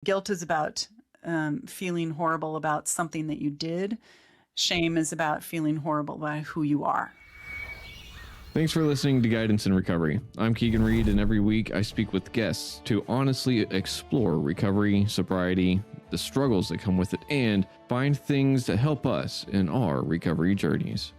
Guilt is about feeling horrible about something that you did. Shame is about feeling horrible about who you are. Thanks for listening to Guidance in Recovery. I'm Keegan Read, and every week I speak with guests to honestly explore recovery, sobriety, the struggles that come with it, and find things that help us in our recovery journeys.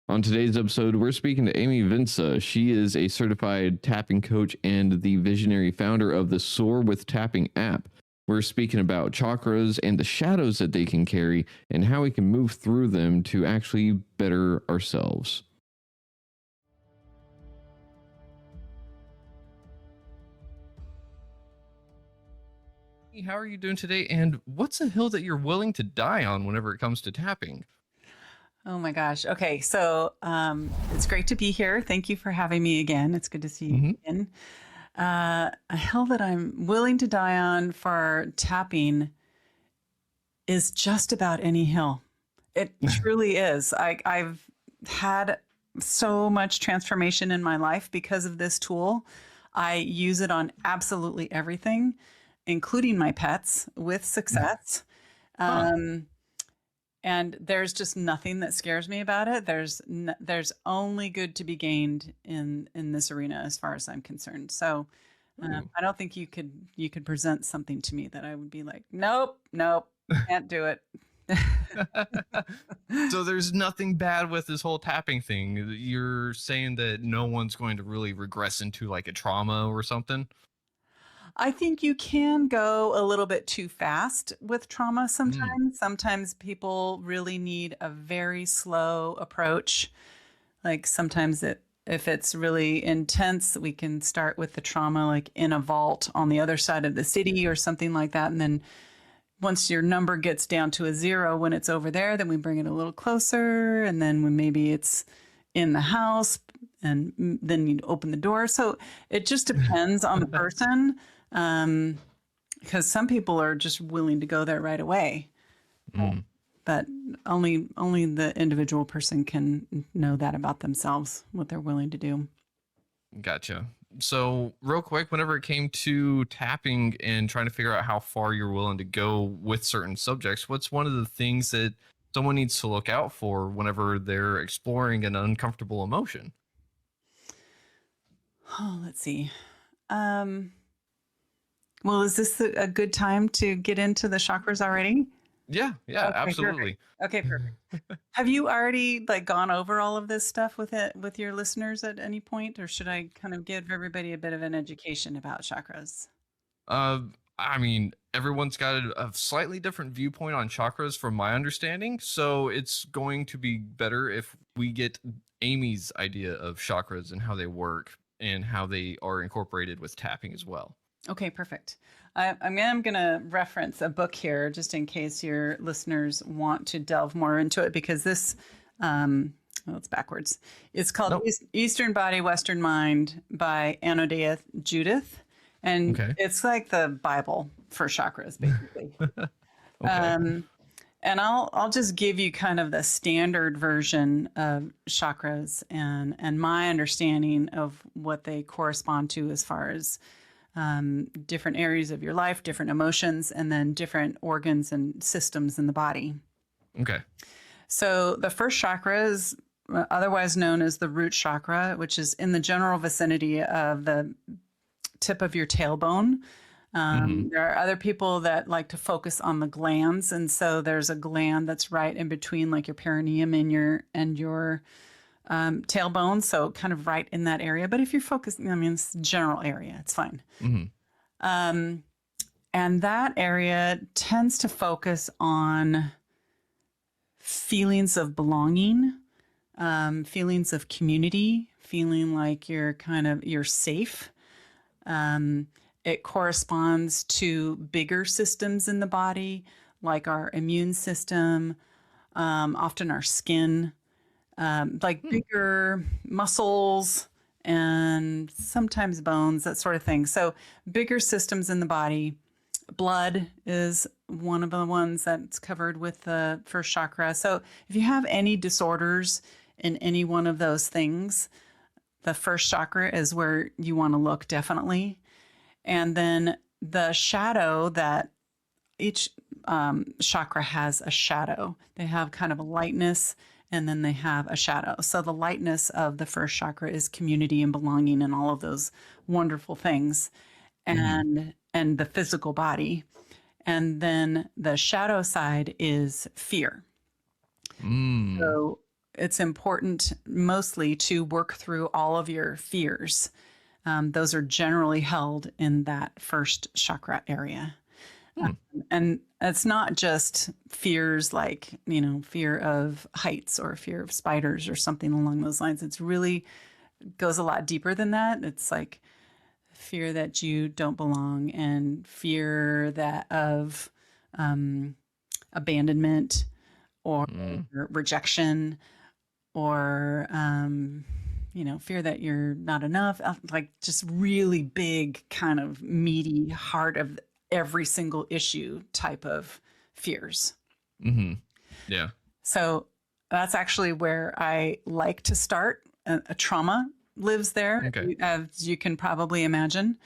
On today's episode, we're speaking to Amy Vincze. She is a certified tapping coach and the visionary founder of the Soar with Tapping app. We're speaking about chakras and the shadows that they can carry and how we can move through them to actually better ourselves. How are you doing today? And what's a hill that you're willing to die on whenever it comes to tapping? Oh my gosh. Okay. So it's great to be here. Thank you for having me again. It's good to see you again. A hill that I'm willing to die on for tapping is just about any hill. It truly is. I've had so much transformation in my life because of this tool. I use it on absolutely everything, including my pets, with success. And there's just nothing that scares me about it. There's only good to be gained in this arena as far as I'm concerned. So I don't think you could present something to me that I would be like, nope, can't do it. So there's nothing bad with this whole tapping thing. You're saying that no one's going to really regress into like a trauma or something? I think you can go a little bit too fast with trauma sometimes. Sometimes people really need a very slow approach. Like sometimes if it's really intense, we can start with the trauma like in a vault on the other side of the city or something like that. And then once your number gets down to a 0, when it's over there, then we bring it a little closer. And then when maybe it's in the house, and then you open the door. So it just depends on the person. Because some people are just willing to go there right away, but only the individual person can know that about themselves, what they're willing to do. Gotcha. So real quick, whenever it came to tapping and trying to figure out how far you're willing to go with certain subjects, what's one of the things that someone needs to look out for whenever they're exploring an uncomfortable emotion? Oh, let's see. Well, is this a good time to get into the chakras already? Yeah, Okay, absolutely. Okay, perfect. Have you already like gone over all of this stuff with your listeners at any point, or should I kind of give everybody a bit of an education about chakras? I mean, everyone's got a slightly different viewpoint on chakras from my understanding, so it's going to be better if we get Amy's idea of chakras and how they work and how they are incorporated with tapping as well. Okay, perfect. I'm going to reference a book here just in case your listeners want to delve more into it, because this, it's backwards. It's called Eastern Body, Western Mind by Anodea Judith. And it's like the Bible for chakras, basically. And I'll just give you kind of the standard version of chakras and my understanding of what they correspond to as far as different areas of your life, different emotions, and then different organs and systems in the body. Okay. So the first chakra is otherwise known as the root chakra, which is in the general vicinity of the tip of your tailbone. There are other people that like to focus on the glands. And so there's a gland that's right in between like your perineum and your tailbone, so kind of right in that area. But if you're focusing, I mean, it's general area, it's fine. And that area tends to focus on feelings of belonging, feelings of community, feeling like you're safe. It corresponds to bigger systems in the body, like our immune system, often our skin, like bigger muscles and sometimes bones, that sort of thing. So bigger systems in the body. Blood is one of the ones that's covered with the first chakra. So if you have any disorders in any one of those things, The first chakra is where you want to look, definitely. And then the shadow that each chakra has a shadow. They have kind of a lightness and then they have a shadow. So the lightness of the first chakra is community and belonging and all of those wonderful things and the physical body. And then the shadow side is fear. So it's important mostly to work through all of your fears. Those are generally held in that first chakra area. And it's not just fears like, fear of heights or fear of spiders or something along those lines. It's really goes a lot deeper than that. It's like fear that you don't belong and fear that of abandonment or rejection or fear that you're not enough, like just really big kind of meaty heart of every single issue type of fears. Yeah. So that's actually where I like to start. A trauma lives there, as you can probably imagine.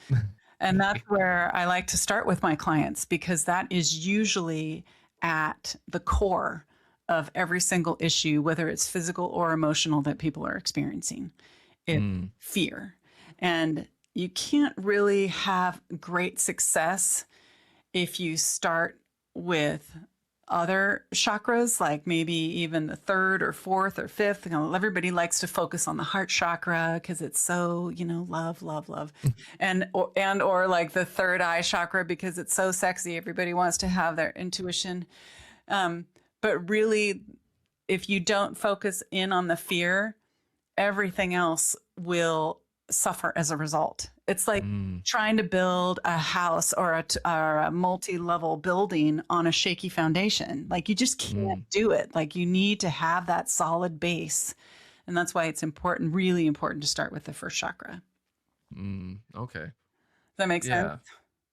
And that's where I like to start with my clients, because that is usually at the core of every single issue, whether it's physical or emotional, that people are experiencing. It's fear. And you can't really have great success if you start with other chakras, like maybe even the third or fourth or fifth. Everybody likes to focus on the heart chakra because it's so, love, love, love. or like the third eye chakra because it's so sexy. Everybody wants to have their intuition. But really, if you don't focus in on the fear, everything else will suffer as a result. It's like trying to build a house or a multi-level building on a shaky foundation. Like you just can't do it. Like you need to have that solid base. And that's why it's important, really important, to start with the first chakra. Okay. Does that make sense?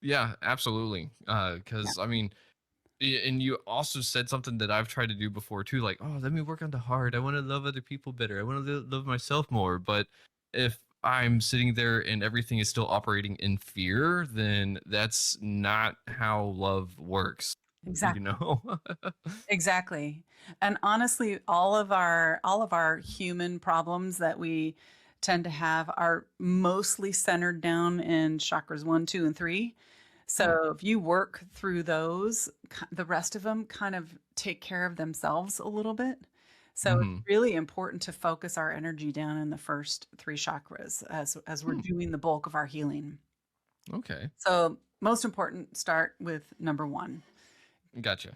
Yeah, absolutely. Because I mean, and you also said something that I've tried to do before too, like, oh, let me work on the heart. I want to love other people better. I want to love myself more. But if I'm sitting there and everything is still operating in fear, then that's not how love works. Exactly. You know? Exactly. And honestly, all of our human problems that we tend to have are mostly centered down in chakras 1, 2, and 3. So if you work through those, the rest of them kind of take care of themselves a little bit. So it's really important to focus our energy down in the first 3 chakras as we're doing the bulk of our healing. Okay. So most important, start with number 1. Gotcha.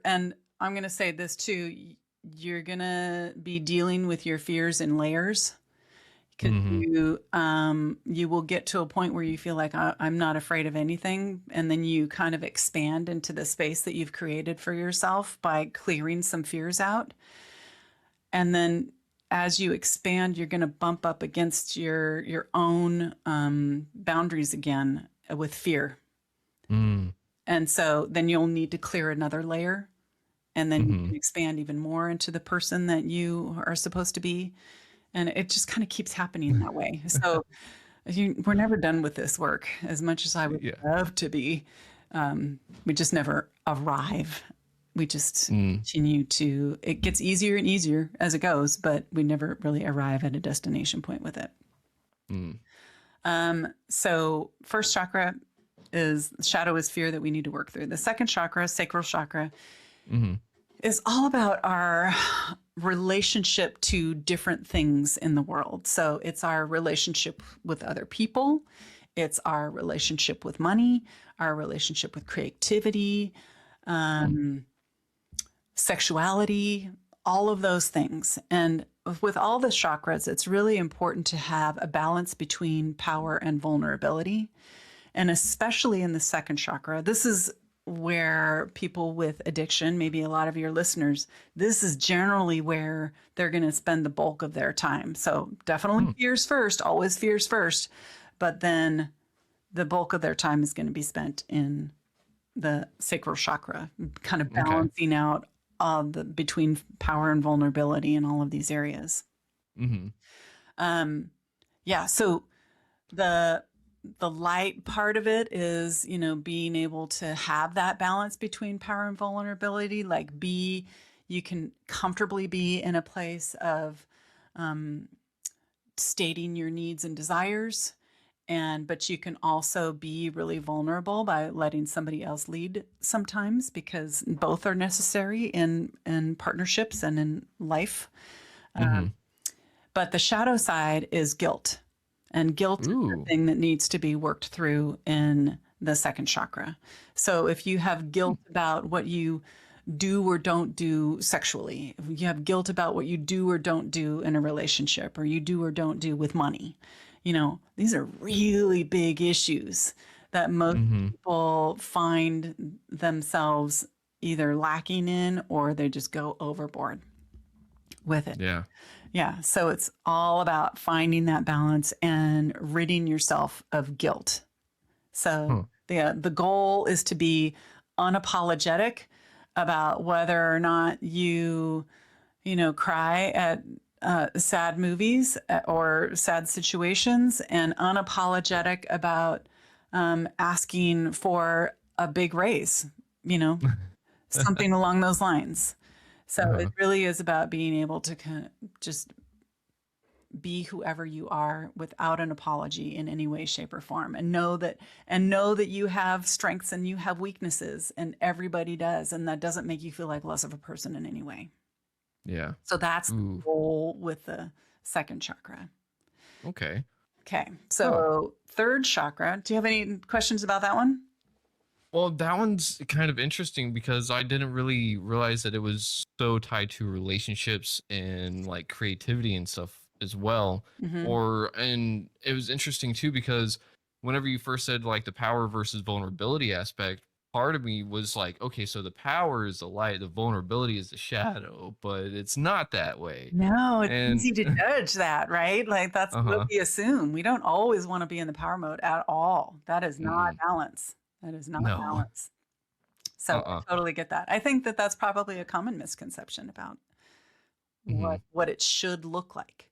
And I'm going to say this too, you're going to be dealing with your fears in layers. Because you will get to a point where you feel like I'm not afraid of anything, and then you kind of expand into the space that you've created for yourself by clearing some fears out. And then as you expand, you're going to bump up against your own boundaries again with fear. And so then you'll need to clear another layer, and then you can expand even more into the person that you are supposed to be. And it just kind of keeps happening that way. So we're never done with this work, as much as I would love to be. We just never arrive. We just continue to, it gets easier and easier as it goes, but we never really arrive at a destination point with it. So first chakra is shadow, is fear that we need to work through. The second chakra, sacral chakra, is all about our relationship to different things in the world. So it's our relationship with other people. It's our relationship with money, our relationship with creativity, sexuality, all of those things. And with all the chakras, it's really important to have a balance between power and vulnerability. And especially in the second chakra, this is where people with addiction, maybe a lot of your listeners, this is generally where they're going to spend the bulk of their time. So definitely fears first, always fears first, but then the bulk of their time is going to be spent in the sacral chakra, kind of balancing out between power and vulnerability in all of these areas. Yeah. So the light part of it is, being able to have that balance between power and vulnerability. Like, you can comfortably be in a place of um, stating your needs and desires, but you can also be really vulnerable by letting somebody else lead sometimes, because both are necessary in partnerships and in life. Mm-hmm. But the shadow side is guilt. And guilt is the Ooh. thing that needs to be worked through in the second chakra. So if you have guilt about what you do or don't do sexually, if you have guilt about what you do or don't do in a relationship, or you do or don't do with money, these are really big issues that most Mm-hmm. people find themselves either lacking in, or they just go overboard with it. Yeah. Yeah. So it's all about finding that balance and ridding yourself of guilt. So Huh. the goal is to be unapologetic about whether or not cry at sad movies or sad situations, and unapologetic about asking for a big raise, something along those lines. So it Uh-huh. really is about being able to kind of just be whoever you are without an apology in any way, shape, or form, and know that you have strengths and you have weaknesses, and everybody does, and that doesn't make you feel like less of a person in any way. Yeah. So that's the Ooh. goal with the second chakra. Okay. Okay. Huh. So third chakra, do you have any questions about that one? Well, that one's kind of interesting because I didn't really realize that it was so tied to relationships and like creativity and stuff as well. Mm-hmm. And it was interesting too because whenever you first said like the power versus vulnerability aspect, part of me was like, okay, so the power is the light, the vulnerability is the shadow, but it's not that way. No, it's And easy to judge that, right? Like, that's what uh-huh. we assume. We don't always want to be in the power mode at all. That is not Mm-mm. balance. That is not No. balance. So I Uh-uh. totally get that. I think that that's probably a common misconception about Mm-hmm. what it should look like.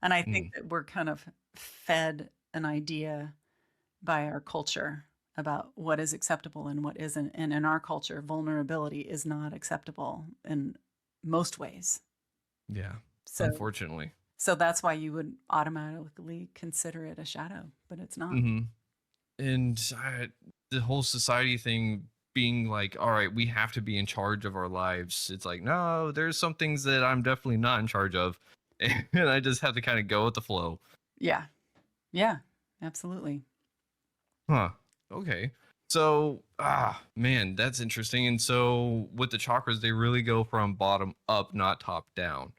And I think Mm. that we're kind of fed an idea by our culture about what is acceptable and what isn't. And in our culture, vulnerability is not acceptable in most ways. Yeah. So Unfortunately. So that's why you would automatically consider it a shadow, but it's not. Mm-hmm. And the whole society thing being like, all right, we have to be in charge of our lives. It's like, no, there's some things that I'm definitely not in charge of. And I just have to kind of go with the flow. Yeah. Yeah. Absolutely. Huh. Okay. So, man, that's interesting. And so with the chakras, they really go from bottom up, not top down.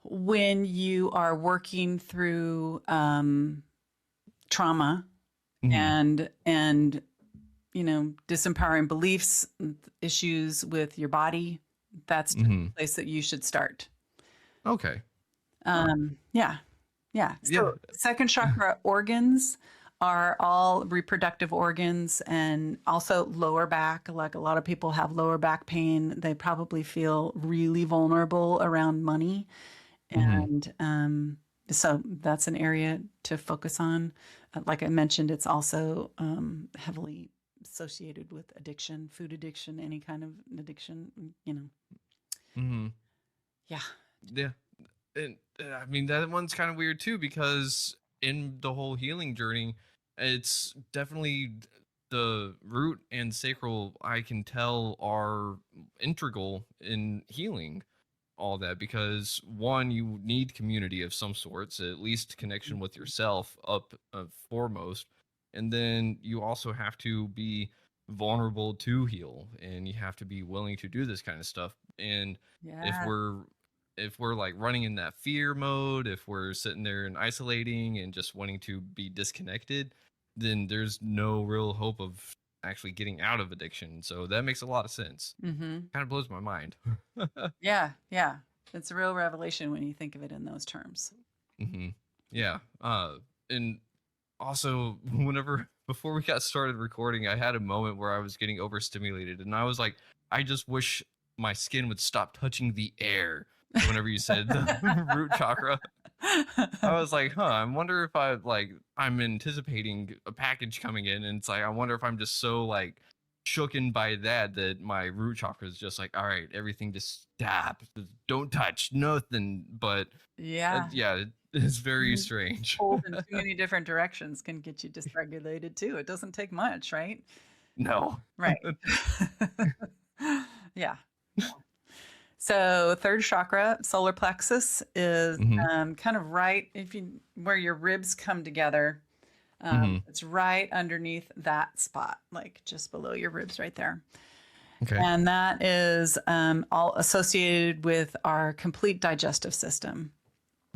When you are working through trauma Mm-hmm. and disempowering beliefs, issues with your body, that's just Mm-hmm. the place that you should start. Okay. Huh. Yeah. Yeah. Yeah. So second chakra organs are all reproductive organs, and also lower back. Like, a lot of people have lower back pain. They probably feel really vulnerable around money. Mm-hmm. And so that's an area to focus on. Like I mentioned, it's also heavily associated with addiction, food addiction, any kind of addiction. Mm-hmm. Yeah. Yeah. And I mean that one's kind of weird too because in the whole healing journey, it's definitely the root and sacral I can tell are integral in healing all that because one, you need community of some sorts, at least connection with yourself up foremost, and then you also have to be vulnerable to heal, and you have to be willing to do this kind of stuff. And if Yeah. we're if we're like running in that fear mode, if we're sitting there and isolating and just wanting to be disconnected, then there's no real hope of actually getting out of addiction. So that makes a lot of sense. Mm-hmm. Kind of blows my mind. Yeah. Yeah. It's a real revelation when you think of it in those terms. Hmm. Yeah. And also, whenever before we got started recording, I had a moment where I was getting overstimulated, and I was like, I just wish my skin would stop touching the air. Whenever you said the root chakra, I was like, huh, I wonder if I'm anticipating a package coming in, and it's like I wonder if I'm just so like shooken by that my root chakra is just like, all right, everything just stop, just don't touch nothing. But Yeah. yeah, it's very Being strange. pulled in too many different directions can get you dysregulated too. It doesn't take much, right? No. Right. Yeah. So third chakra, solar plexus, is Hmm. kind of right if you where your ribs come together. Hmm. It's right underneath that spot, like just below your ribs, right there. Okay. And that is all associated with our complete digestive system.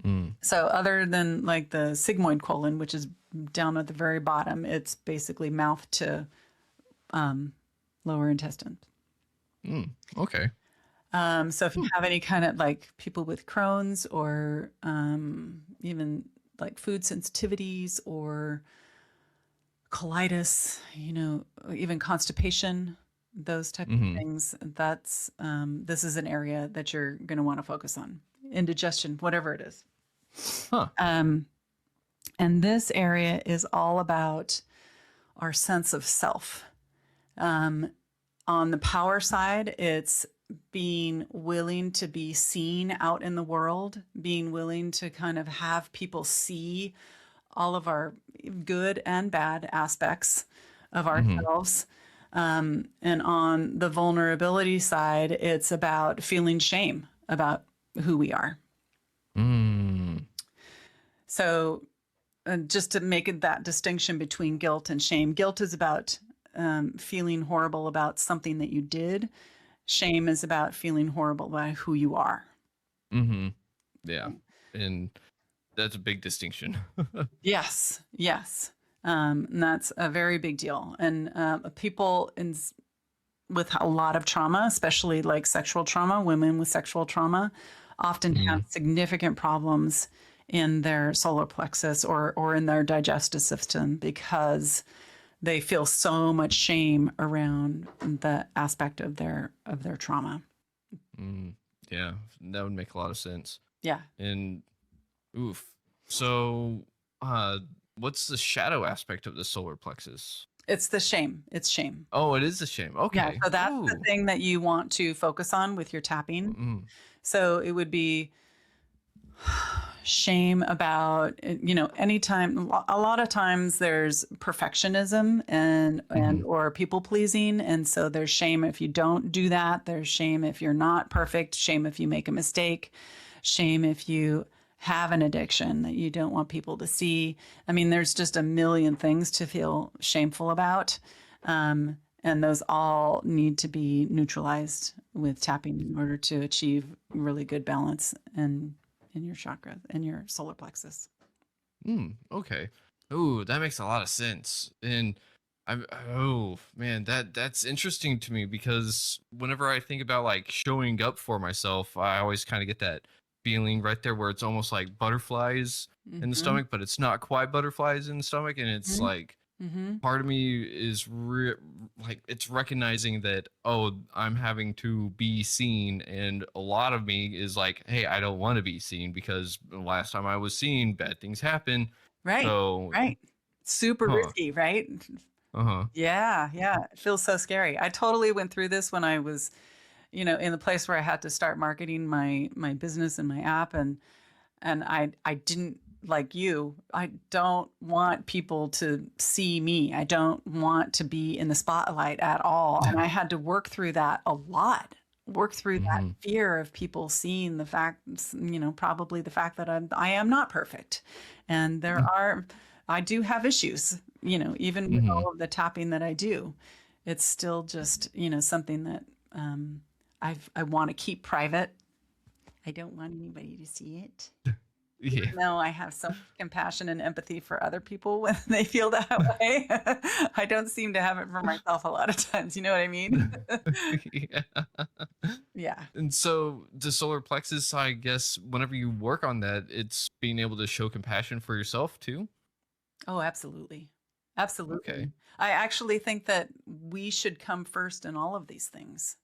Mm. So other than like the sigmoid colon, which is down at the very bottom, it's basically mouth to lower intestine. Mm. Okay. So if you have any kind of like people with Crohn's or even like food sensitivities or colitis, even constipation, those type of Hmm. things, that's this is an area that you're going to want to focus on. Indigestion, whatever it is. Huh. Um, and this area is all about our sense of self. Um, on the power side, it's being willing to be seen out in the world, being willing to kind of have people see all of our good and bad aspects of Hmm. ourselves. And on the vulnerability side, it's about feeling shame about who we are. Mm. So, just to make it that distinction between guilt and shame, guilt is about feeling horrible about something that you did. Shame is about feeling horrible about who you are. Hmm. Yeah. And that's a big distinction. Yes, yes. And that's a very big deal. And people with a lot of trauma, especially like sexual trauma, women with sexual trauma, often have Mm. significant problems in their solar plexus or in their digestive system because they feel so much shame around the aspect of their trauma. Mm. Yeah, that would make a lot of sense. Yeah. And oof. So, uh, what's the shadow aspect of the solar plexus? It's the shame. It's shame. Oh, it is a shame. Yeah. Okay. So that's the Ooh. thing that you want to focus on with your tapping. Mm. So it would be shame about, anytime, a lot of times there's perfectionism and Hmm. or people pleasing. And so there's shame if you don't do that. There's shame if you're not perfect, shame if you make a mistake, shame if you have an addiction that you don't want people to see. I mean, there's just a million things to feel shameful about. And those all need to be neutralized with tapping in order to achieve really good balance and in your chakra and your solar plexus. Mm. Okay. Ooh, that makes a lot of sense. And I'm oh man, that's interesting to me because whenever I think about like showing up for myself, I always kind of get that feeling right there where it's almost like butterflies in the Mm-hmm. stomach, but it's not quite butterflies in the stomach, and it's like Mm-hmm. part of me is like it's recognizing that, oh, I'm having to be seen, and a lot of me is like, hey, I don't want to be seen because the last time I was seen bad things happen. Right. So Right. Super huh. risky, right? Uh-huh. Yeah. Yeah. It feels so scary. I totally went through this when I was, in the place where I had to start marketing my business and my app and I didn't like you. I don't want people to see me. I don't want to be in the spotlight at all. And I had to work through that a lot. Work through that Hmm. fear of people seeing the fact, probably the fact that I am not perfect. And I do have issues, even with Hmm. all of the tapping that I do. It's still just, something that I want to keep private. I don't want anybody to see it. Yeah. Even though I have so much compassion and empathy for other people when they feel that way, I don't seem to have it for myself a lot of times. You know what I mean? Yeah. Yeah. And so the solar plexus, I guess, whenever you work on that, it's being able to show compassion for yourself too. Oh, absolutely. Okay. Absolutely. I actually think that we should come first in all of these things.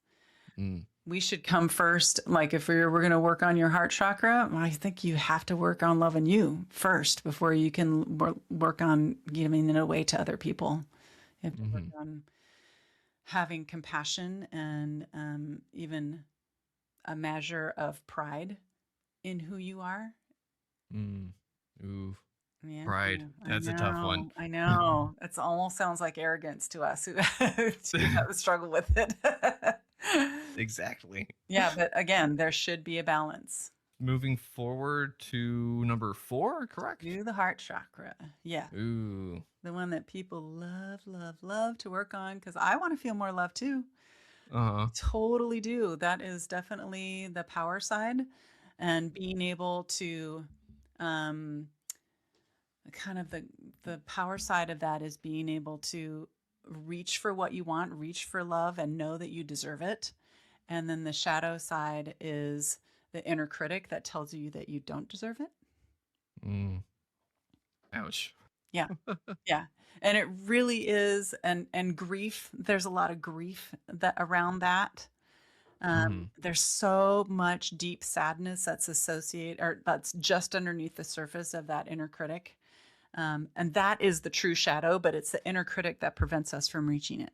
Mm. we should come first. Like if we're going to work on your heart chakra, I think you have to work on loving you first before you can work on giving it away to other people. You have to work on having compassion and even a measure of pride in who you are. Ooh, Yeah, pride. I That's a tough one. know. I know. It almost sounds like arrogance to us who struggle with it. Exactly. Yeah, but again, there should be a balance. Moving forward to number 4, correct? Do the heart chakra. Yeah. Ooh. The one that people love, love, love to work on because I want to feel more love too. Uh-huh. Totally do. That is definitely the power side. And being able to kind of the power side of that is being able to reach for what you want, reach for love and know that you deserve it. And then the shadow side is the inner critic that tells you that you don't deserve it. Ouch. Yeah. Yeah. And it really is. And grief, there's a lot of grief that around that. There's so much deep sadness that's associated or that's just underneath the surface of that inner critic. And that is the true shadow, but it's the inner critic that prevents us from reaching it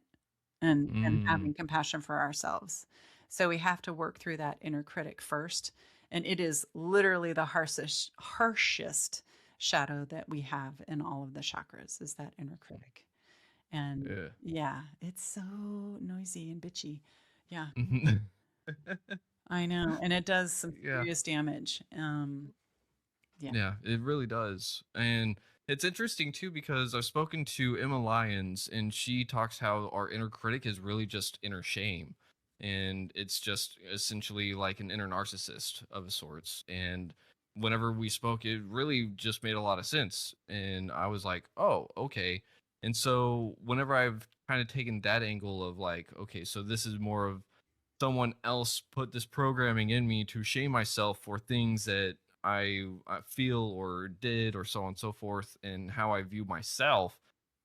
and having compassion for ourselves. So we have to work through that inner critic first. And it is literally the harshest shadow that we have in all of the chakras is that inner critic. And yeah, it's so noisy and bitchy. Yeah. I know. And it does some serious damage. Yeah, it really does. And it's interesting too because I've spoken to Emma Lyons and she talks how our inner critic is really just inner shame. And it's just essentially like an inner narcissist of sorts. And whenever we spoke, it really just made a lot of sense. And I was like, oh, okay. And so whenever I've kind of taken that angle of like, okay, so this is more of someone else put this programming in me to shame myself for things that I feel or did or so on and so forth and how I view myself,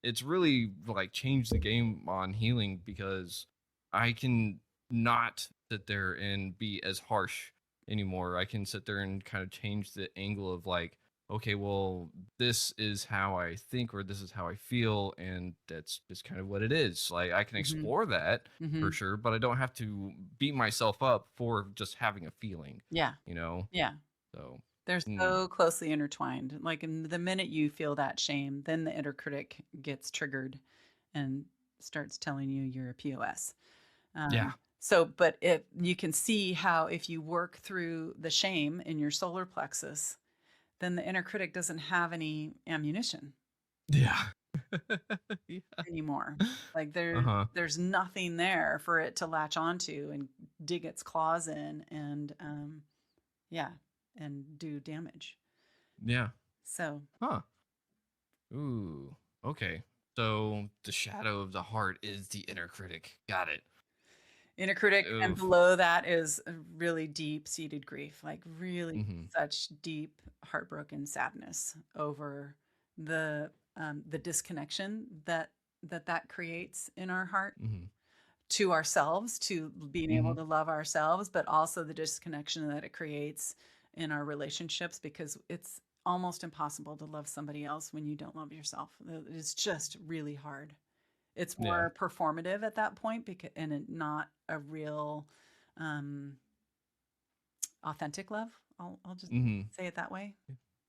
it's really like changed the game on healing because I can not sit there and be as harsh anymore. I can sit there and kind of change the angle of like, okay, well, this is how I think or this is how I feel, and that's just kind of what it is. Like I can explore that for sure, but I don't have to beat myself up for just having a feeling. Yeah. You know? Yeah. So they're so closely intertwined. Like in the minute you feel that shame, then the inner critic gets triggered and starts telling you you're a POS. yeah. So, but if you can see how if you work through the shame in your solar plexus, then the inner critic doesn't have any ammunition. Yeah. Anymore. Like there's nothing there for it to latch onto and dig its claws in and and do damage. Yeah. So Ooh. Okay. So the shadow of the heart is the inner critic. Got it. inner critic, and below that is a really deep-seated grief, like really such deep, heartbroken sadness over the disconnection that creates in our heart to ourselves, to being able to love ourselves, but also the disconnection that it creates in our relationships, because it's almost impossible to love somebody else when you don't love yourself. It's just really hard. It's more performative at that point, because not a real authentic love. I'll just say it that way.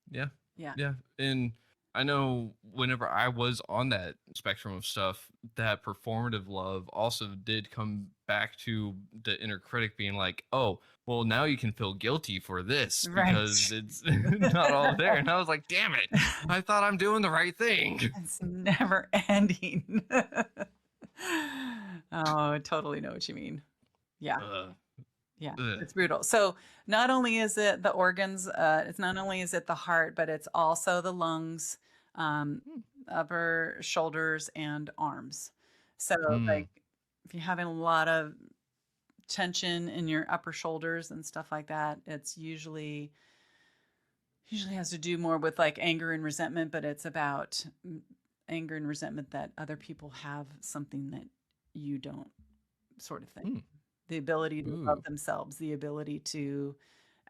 Yeah. Yeah. Yeah. And I know whenever I was on that spectrum of stuff, that performative love also did come back to the inner critic being like, oh, well, now you can feel guilty for this because it's not all there. And I was like, damn it, I thought I'm doing the right thing. It's never ending. Oh, I totally know what you mean. Yeah. Yeah, it's brutal. So not only is it the organs, it's not only is it the heart, but it's also the lungs, upper shoulders, and arms. So like if you're having a lot of tension in your upper shoulders and stuff like that, it's usually has to do more with like anger and resentment, but it's about anger and resentment that other people have something that you don't, sort of thing. the ability to love Ooh. themselves, the ability to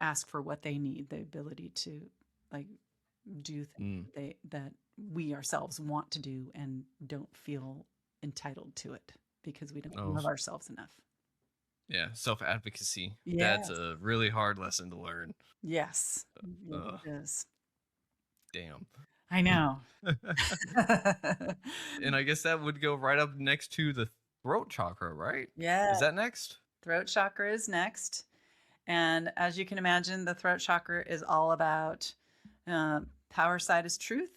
ask for what they need, the ability to like do things Mm. that we ourselves want to do and don't feel entitled to it because we don't Oh, love ourselves enough. yeah. Self-advocacy. That's Yes. a really hard lesson to learn. Yes. Yes, Ugh, it is. damn. I know. And I guess that would go right up next to the throat chakra, right? Yeah. Is that next? Throat chakra is next. And as you can imagine, the throat chakra is all about power side is truth,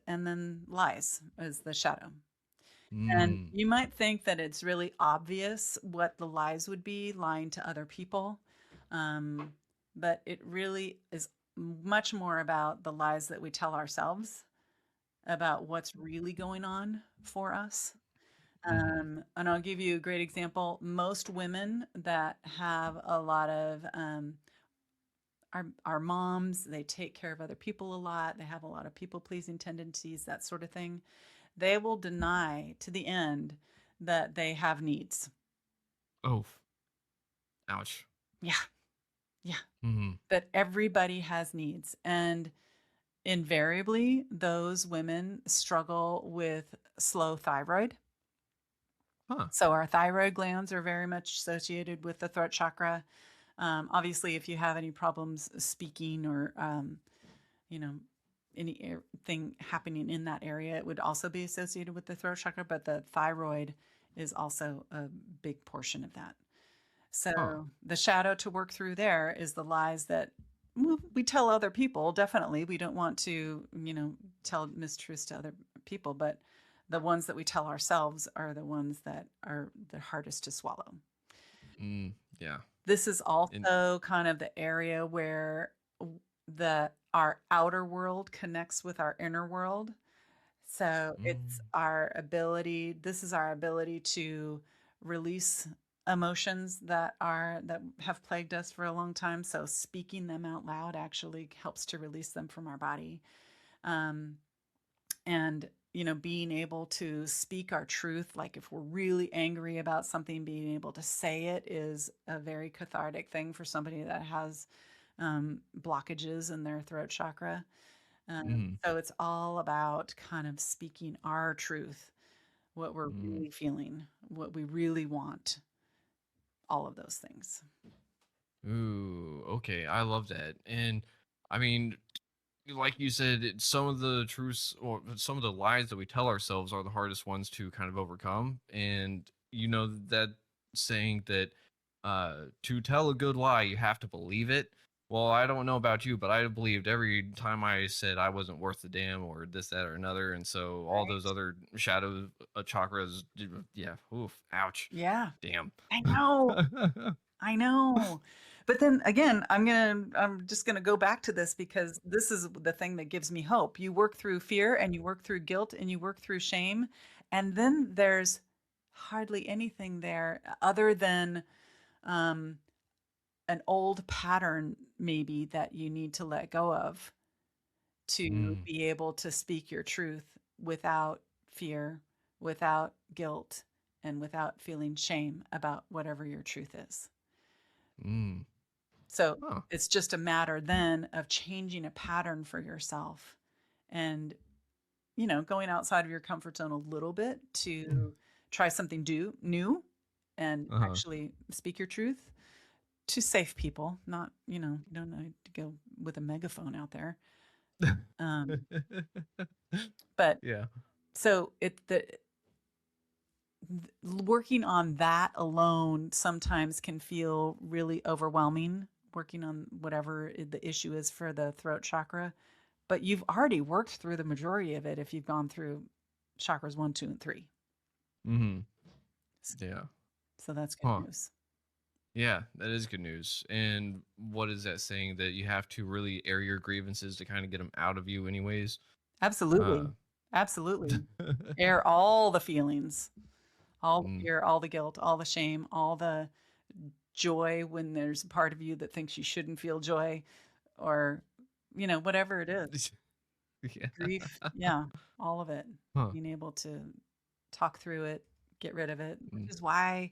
and then lies is the shadow. And Mm. you might think that it's really obvious what the lies would be, lying to other people. Um, but it really is much more about the lies that we tell ourselves about what's really going on for us. Mm-hmm. And I'll give you a great example. Most women that have a lot of our moms, they take care of other people a lot. They have a lot of people pleasing tendencies, that sort of thing. They will deny to the end that they have needs. Oh, ouch. Yeah, yeah. Mm-hmm. That everybody has needs. And invariably, those women struggle with slow thyroid. Huh. So our thyroid glands are very much associated with the throat chakra. Obviously, if you have any problems speaking or, you know, anything happening in that area, it would also be associated with the throat chakra, but the thyroid is also a big portion of that. Huh. So the shadow to work through there is the lies that we tell other people. Definitely, we don't want to, tell mistruths to other people, but the ones that we tell ourselves are the ones that are the hardest to swallow. Mm. Yeah. This is And also kind of the area where our outer world connects with our inner world. So mm, this is our ability to release emotions that have plagued us for a long time. So speaking them out loud actually helps to release them from our body. Um, and being able to speak our truth, like if we're really angry about something, being able to say it is a very cathartic thing for somebody that has blockages in their throat chakra. mm, So it's all about kind of speaking our truth, what we're mm. really feeling, what we really want, all of those things. Ooh, okay. I love that. And I mean, like you said, some of the truths or some of the lies that we tell ourselves are the hardest ones to kind of overcome. And that saying that to tell a good lie, you have to believe it. Well, I don't know about you, but I believed every time I said I wasn't worth the damn or this, that, or another. And so all those Right. other shadow chakras, yeah, oof, ouch, Yeah, damn. I know. I know. But then again, I'm just going to go back to this because this is the thing that gives me hope. You work through fear and you work through guilt and you work through shame, and then there's hardly anything there other than um, an old pattern maybe that you need to let go of to Mm, be able to speak your truth without fear, without guilt, and without feeling shame about whatever your truth is. mm. So Huh. it's just a matter then of changing a pattern for yourself and, going outside of your comfort zone a little bit to try something new and Uh-huh. actually speak your truth to safe people, not, you don't need to go with a megaphone out there. Um, but Yeah. so working on that alone sometimes can feel really overwhelming, working on whatever the issue is for the throat chakra. But you've already worked through the majority of it if you've gone through chakras 1, 2, and 3. Mhm. Yeah. So that's good Huh. news. Yeah, that is good news. And what is that saying that you have to really air your grievances to kind of get them out of you anyways? Uh Absolutely. Absolutely. Air all the feelings, all the mm. fear, all the guilt, all the shame, all the joy when there's a part of you that thinks you shouldn't feel joy or, whatever it is. Yeah. Grief, yeah, all of it. Huh. Being able to talk through it, get rid of it, which Mm. is why,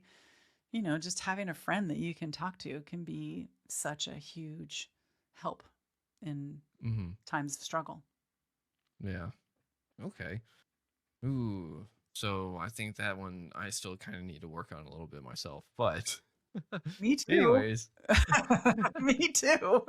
just having a friend that you can talk to can be such a huge help in times of struggle. Yeah. Okay. Ooh. So I think that one I still kind of need to work on a little bit myself. But Me too. anyways. Me too.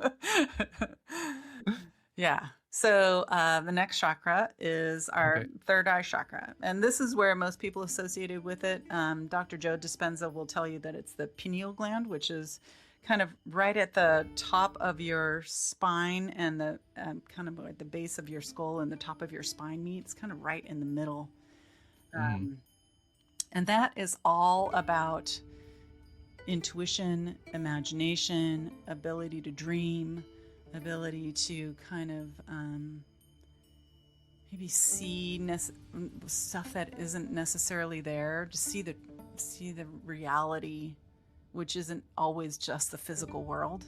Yeah. So the next chakra is our third eye chakra. And this is where most people associated with it. Dr. Joe Dispenza will tell you that it's the pineal gland, which is kind of right at the top of your spine and the kind of at the base of your skull and the top of your spine meets, kind of right in the middle. And that is all about intuition, imagination, ability to dream, ability to kind of maybe see stuff that isn't necessarily there, to see the reality, which isn't always just the physical world.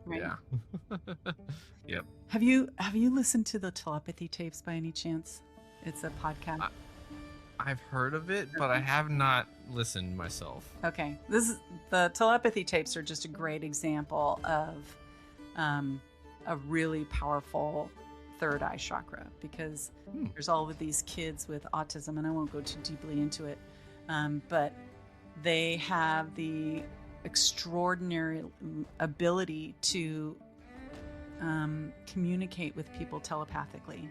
Right? Yeah. Yep. Have you listened to the telepathy tapes by any chance? It's a podcast. I've heard of it, but I have not listened myself. Okay. The telepathy tapes are just a great example of a really powerful third eye chakra, because there's all of these kids with autism, and I won't go too deeply into it, but they have the extraordinary ability to communicate with people telepathically.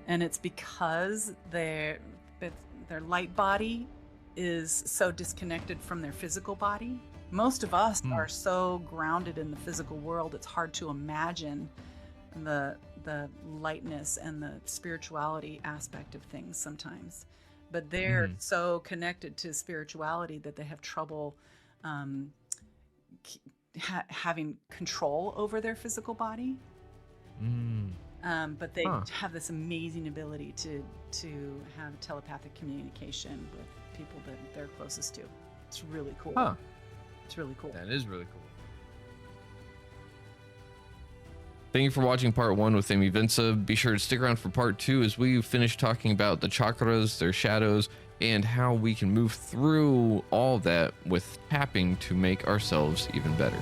And it's because their light body is so disconnected from their physical body. Most of us are so grounded in the physical world, it's hard to imagine the lightness and the spirituality aspect of things sometimes. But they're so connected to spirituality that they have trouble having control over their physical body. But they have this amazing ability to have telepathic communication with people that they're closest to. It's really cool. It's really cool. That is really cool. Thank you for watching part 1 with Amy Vince. Be sure to stick around for part 2 as we finish talking about the chakras, their shadows, and how we can move through all that with tapping to make ourselves even better.